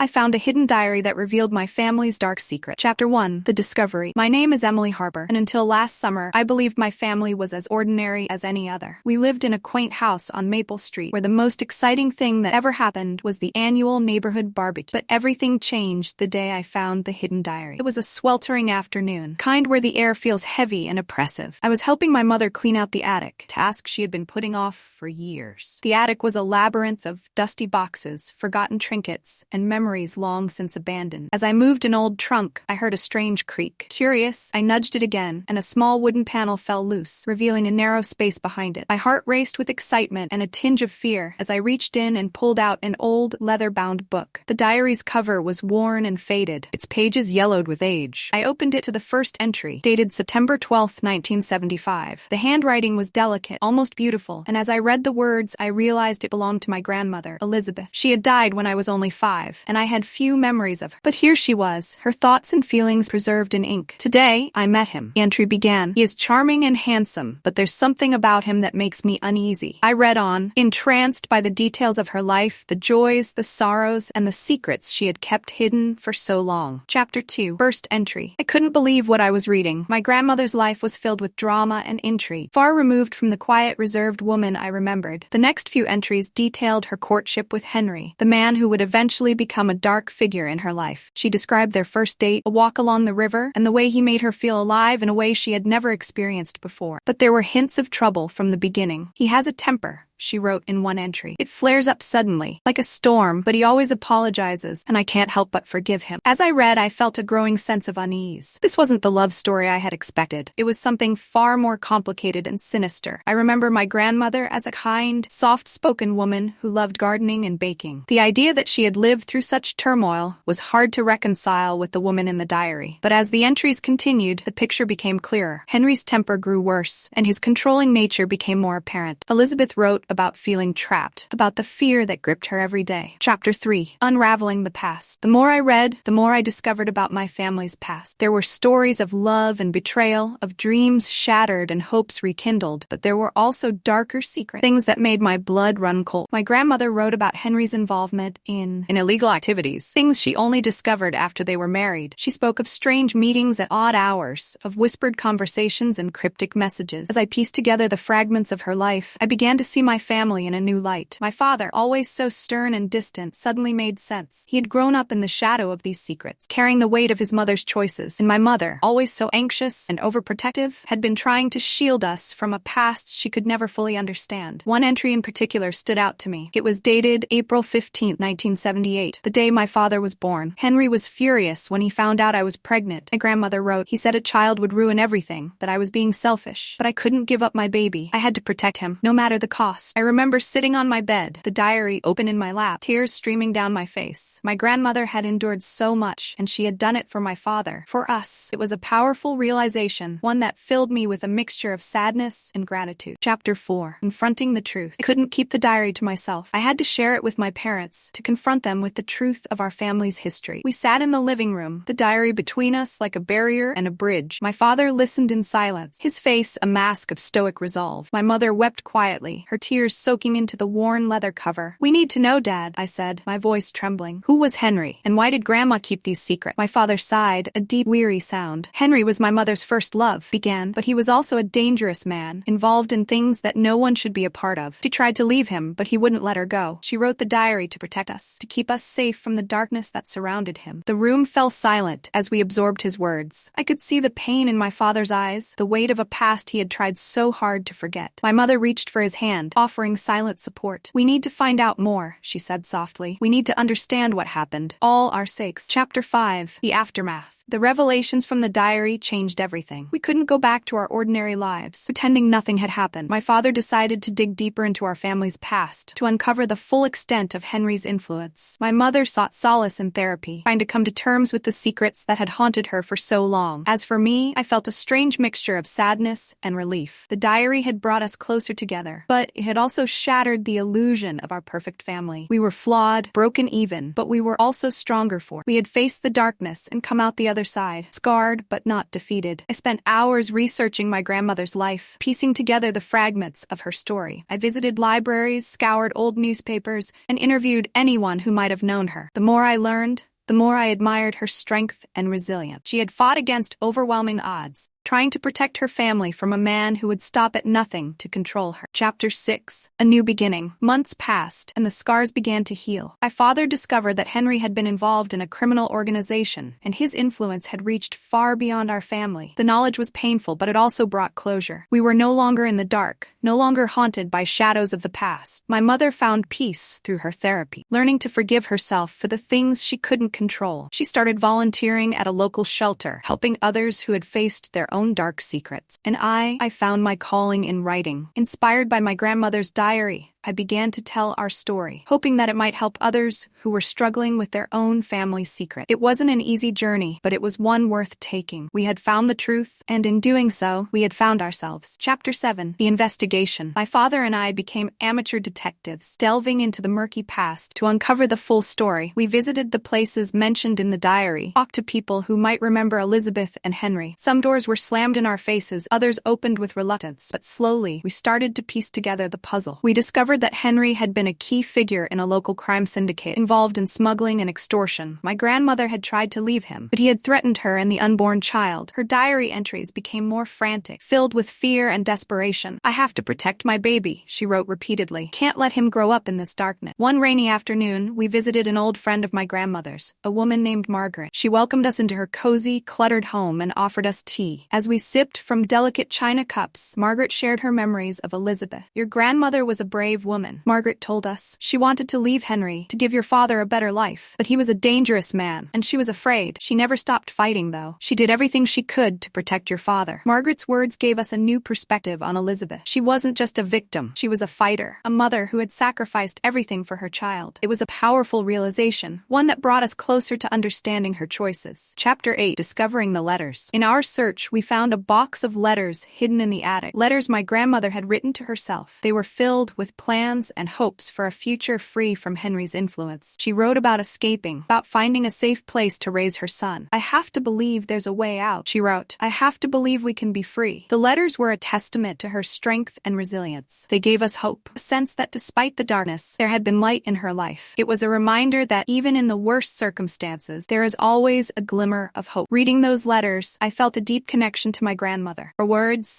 I found a hidden diary that revealed my family's dark secret. Chapter 1. The Discovery. My name is Emily Harper, and until last summer, I believed my family was as ordinary as any other. We lived in a quaint house on Maple Street, where the most exciting thing that ever happened was the annual neighborhood barbecue. But everything changed the day I found the hidden diary. It was a sweltering afternoon, kind where the air feels heavy and oppressive. I was helping my mother clean out the attic, task she had been putting off for years. The attic was a labyrinth of dusty boxes, forgotten trinkets, and memories long since abandoned. As I moved an old trunk, I heard a strange creak. Curious, I nudged it again, and a small wooden panel fell loose, revealing a narrow space behind it. My heart raced with excitement and a tinge of fear as I reached in and pulled out an old, leather-bound book. The diary's cover was worn and faded, its pages yellowed with age. I opened it to the first entry, dated September 12, 1975. The handwriting was delicate, almost beautiful, and as I read the words, I realized it belonged to my grandmother, Elizabeth. She had died when I was only 5, and I had few memories of her. But here she was, her thoughts and feelings preserved in ink. Today, I met him. The entry began. He is charming and handsome, but there's something about him that makes me uneasy. I read on, entranced by the details of her life, the joys, the sorrows, and the secrets she had kept hidden for so long. Chapter 2. First entry. I couldn't believe what I was reading. My grandmother's life was filled with drama and intrigue, far removed from the quiet, reserved woman I remembered. The next few entries detailed her courtship with Henry, the man who would eventually become a dark figure in her life. She described their first date, a walk along the river, and the way he made her feel alive in a way she had never experienced before. But there were hints of trouble from the beginning. He has a temper, she wrote in one entry. It flares up suddenly, like a storm, but he always apologizes, and I can't help but forgive him. As I read, I felt a growing sense of unease. This wasn't the love story I had expected. It was something far more complicated and sinister. I remember my grandmother as a kind, soft-spoken woman who loved gardening and baking. The idea that she had lived through such turmoil was hard to reconcile with the woman in the diary. But as the entries continued, the picture became clearer. Henry's temper grew worse, and his controlling nature became more apparent. Elizabeth wrote about feeling trapped, about the fear that gripped her every day. Chapter 3. Unraveling the past. The more I read, the more I discovered about my family's past. There were stories of love and betrayal, of dreams shattered and hopes rekindled, but there were also darker secrets, things that made my blood run cold. My grandmother wrote about Henry's involvement in illegal activities, things she only discovered after they were married. She spoke of strange meetings at odd hours, of whispered conversations and cryptic messages. As I pieced together the fragments of her life, I began to see my family in a new light. My father, always so stern and distant, suddenly made sense. He had grown up in the shadow of these secrets, carrying the weight of his mother's choices, and my mother, always so anxious and overprotective, had been trying to shield us from a past she could never fully understand. One entry in particular stood out to me. It was dated April 15, 1978, the day my father was born. Henry was furious when he found out I was pregnant. My grandmother wrote, he said a child would ruin everything, that I was being selfish. But I couldn't give up my baby. I had to protect him, no matter the cost. I remember sitting on my bed, the diary open in my lap, tears streaming down my face. My grandmother had endured so much, and she had done it for my father. For us, it was a powerful realization, one that filled me with a mixture of sadness and gratitude. Chapter 4. Confronting the truth. I couldn't keep the diary to myself. I had to share it with my parents, to confront them with the truth of our family's history. We sat in the living room, the diary between us like a barrier and a bridge. My father listened in silence, his face a mask of stoic resolve. My mother wept quietly, her tears soaking into the worn leather cover. We need to know, Dad, I said, my voice trembling. Who was Henry, and why did Grandma keep these secrets? My father sighed, a deep, weary sound. Henry was my mother's first love, began, but he was also a dangerous man, involved in things that no one should be a part of. She tried to leave him, but he wouldn't let her go. She wrote the diary to protect us, to keep us safe from the darkness that surrounded him. The room fell silent as we absorbed his words. I could see the pain in my father's eyes, the weight of a past he had tried so hard to forget. My mother reached for his hand, offering silent support. We need to find out more, she said softly. We need to understand what happened. All our sakes. Chapter 5. The Aftermath. The revelations from the diary changed everything. We couldn't go back to our ordinary lives, pretending nothing had happened. My father decided to dig deeper into our family's past, to uncover the full extent of Henry's influence. My mother sought solace in therapy, trying to come to terms with the secrets that had haunted her for so long. As for me, I felt a strange mixture of sadness and relief. The diary had brought us closer together, but it had also shattered the illusion of our perfect family. We were flawed, broken even, but we were also stronger for it. We had faced the darkness and come out the other other side, scarred but not defeated. I spent hours researching my grandmother's life, piecing together the fragments of her story. I visited libraries, scoured old newspapers, and interviewed anyone who might have known her. The more I learned, the more I admired her strength and resilience. She had fought against overwhelming odds, trying to protect her family from a man who would stop at nothing to control her. Chapter 6. A New Beginning. Months passed, and the scars began to heal. My father discovered that Henry had been involved in a criminal organization, and his influence had reached far beyond our family. The knowledge was painful, but it also brought closure. We were no longer in the dark, no longer haunted by shadows of the past. My mother found peace through her therapy, learning to forgive herself for the things she couldn't control. She started volunteering at a local shelter, helping others who had faced their own dark secrets. And I found my calling in writing. Inspired by my grandmother's diary, I began to tell our story, hoping that it might help others who were struggling with their own family secret. It wasn't an easy journey, but it was one worth taking. We had found the truth, and in doing so, we had found ourselves. Chapter 7. The Investigation. My father and I became amateur detectives, delving into the murky past to uncover the full story. We visited the places mentioned in the diary, talked to people who might remember Elizabeth and Henry. Some doors were slammed in our faces, others opened with reluctance, but slowly, we started to piece together the puzzle. We discovered that Henry had been a key figure in a local crime syndicate involved in smuggling and extortion. My grandmother had tried to leave him, but he had threatened her and the unborn child. Her diary entries became more frantic, filled with fear and desperation. "I have to protect my baby," she wrote repeatedly. "Can't let him grow up in this darkness." One rainy afternoon, we visited an old friend of my grandmother's, a woman named Margaret. She welcomed us into her cozy, cluttered home and offered us tea. As we sipped from delicate china cups, Margaret shared her memories of Elizabeth. "Your grandmother was a brave woman," Margaret told us. "She wanted to leave Henry, to give your father a better life. But he was a dangerous man, and she was afraid. She never stopped fighting, though. She did everything she could to protect your father." Margaret's words gave us a new perspective on Elizabeth. She wasn't just a victim. She was a fighter, a mother who had sacrificed everything for her child. It was a powerful realization, one that brought us closer to understanding her choices. Chapter 8. Discovering the letters. In our search, we found a box of letters hidden in the attic. Letters my grandmother had written to herself. They were filled with plans and hopes for a future free from Henry's influence. She wrote about escaping, about finding a safe place to raise her son. "I have to believe there's a way out," she wrote. "I have to believe we can be free." The letters were a testament to her strength and resilience. They gave us hope, a sense that despite the darkness, there had been light in her life. It was a reminder that even in the worst circumstances, there is always a glimmer of hope. Reading those letters, I felt a deep connection to my grandmother. Her words,